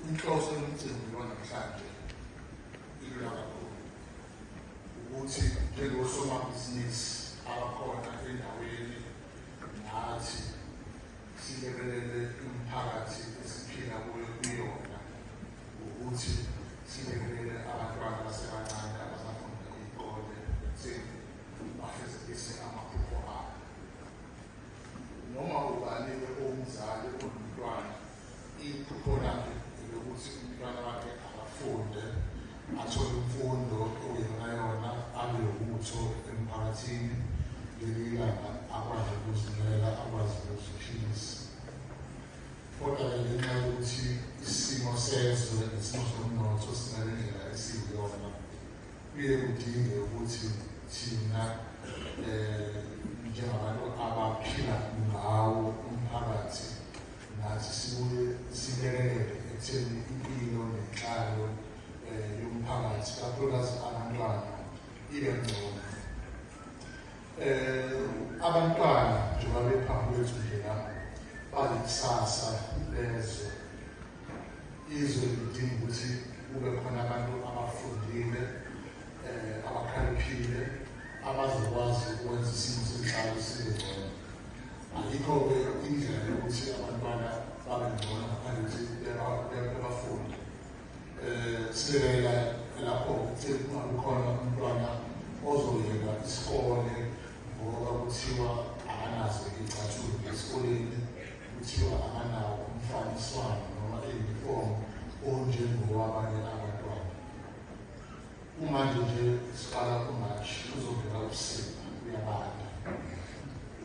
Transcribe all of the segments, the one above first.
inhloso yomcimbi wanamhlanje ilula kakhulu ukuthi njengosomabhizinisi abakhona endaweni nathi silekelele umphakathi esiphila kuyona ukuthi silekelele abantwana abasebancane abasafunda iy'kole ekutheni bafezekise amaphupho abo. Noma ubani-ke umzali omntwana iphupho lakhe lokuthi umntwana wakhe akafunde athole imfundo okuyiyona abe lutho emphakathini leli langa akwazi ukuzimela akwazi ukuziphilisa. Kodwa ngenxa yokuthi isimo sezwe nesimo somnotho sinale ndlela esiyiyona kuye kudinge ukuthi thina njengabantu abaphila ngawo umphakathi nathi sibuye silekelele ekutheni impilo nenhlalo yomphakathi kakhulukazi abantwana ibe ngcono. Abantwana njengoba bephambi kwethu nje lapho balikusasa lezwe. Izwe lidinga ukuthi kube khona abantu abafundile abakhaliphile abazokwazi ukwenza isimo senhlalo sibe ngcono. Ayikho-ke indlela yokuthi abantwana babe ngcono ngaphandle ukuthi bebafunde. Silekelela lapho ekutheni kungabi khona umntwana ozoyeka isikole ngoba kuthiwa akanazo iy'cathulo esikoleni, kuthiwa akanawo umfaniswano noma iy'nifomu onjengowabanye abantwana. Manje nje siqala kuMashi kuzovela ubusika kuyabanda.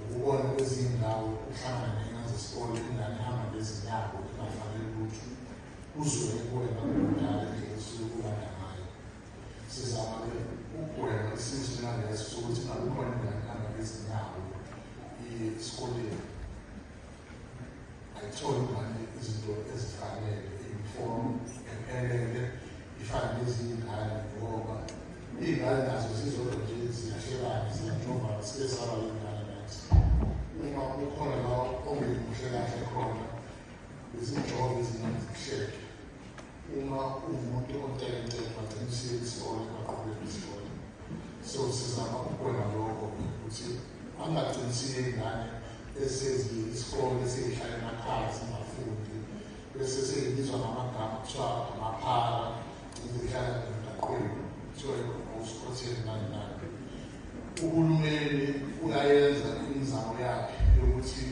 Ukubona kwezinye indawo uhlangane ney'ngane zesikole ingane ihamba ngezinyawo ingafanele lutho uzwe kuwena kudala nje esuke kubanda ngayo. Sizama-ke ukugwema isimo njengaleso sokuthi ngabe khona ingane ihamba ngezinyawo iye esikoleni ayithole ingane izinto ezifanele, iy'nifomu ephelele ifane nezinye iy'ngane ngoba iy'ngane nazo zizodwa nje ziyahlekana ziyantrovana sibe saba iy'ngane nathi. Uma ukhona la ongemuhle kahle khona izinjongo ezinamhleke. Uma uwumuntu ontekenteke bagcina usiye isikole baqhubeke isikole. So sizama ukugwema lokho ukuthi angagcini siye iy'ngane eseziye isikole seyihlala emakhaya zingafundi bese seyibizwa ngamagama kuthiwa amaphara zihlala emgaqweni kuthiwa usikhotheni nani nani. Uhulumeni uyayenza imizamo yakhe yokuthi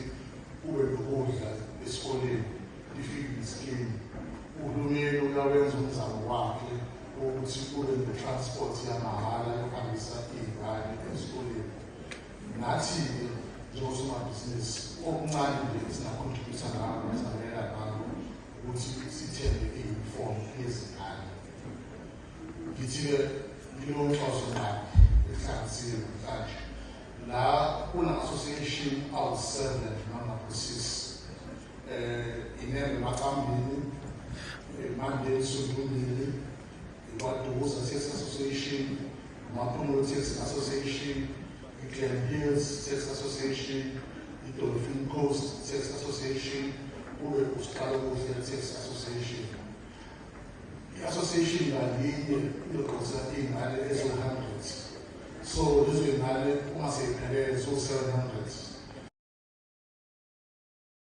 kube nokudla esikoleni i-feeding scheme. Uhulumeni uyawenza umzamo wakhe wokuthi kube ne-transport yamahhala yokuhambisa iy'ngane esikoleni. Nathi-ke njengosomabhizinisi okuncane nje esingakhontributha ngako nesabela ngako ukuthi sithenge iy'nifomu yezingane. Ngithi-ke yilowo nhloso mali ehlanganisiwe namhlanje. La kuna-association awu-7 noma ku-6 inembe Makambini, Mandela Sontulile, iKwaDukuza Tax Association, Mapungulu Tax Association, Glen Hills Tax Association, Dolphin Coast Tax Association, kube uSiqala Kuhle Tax Association. I-association ngalinye izoqosa iy'ngane ezo-100. So lezo y'ngane uma seyiphelele so-700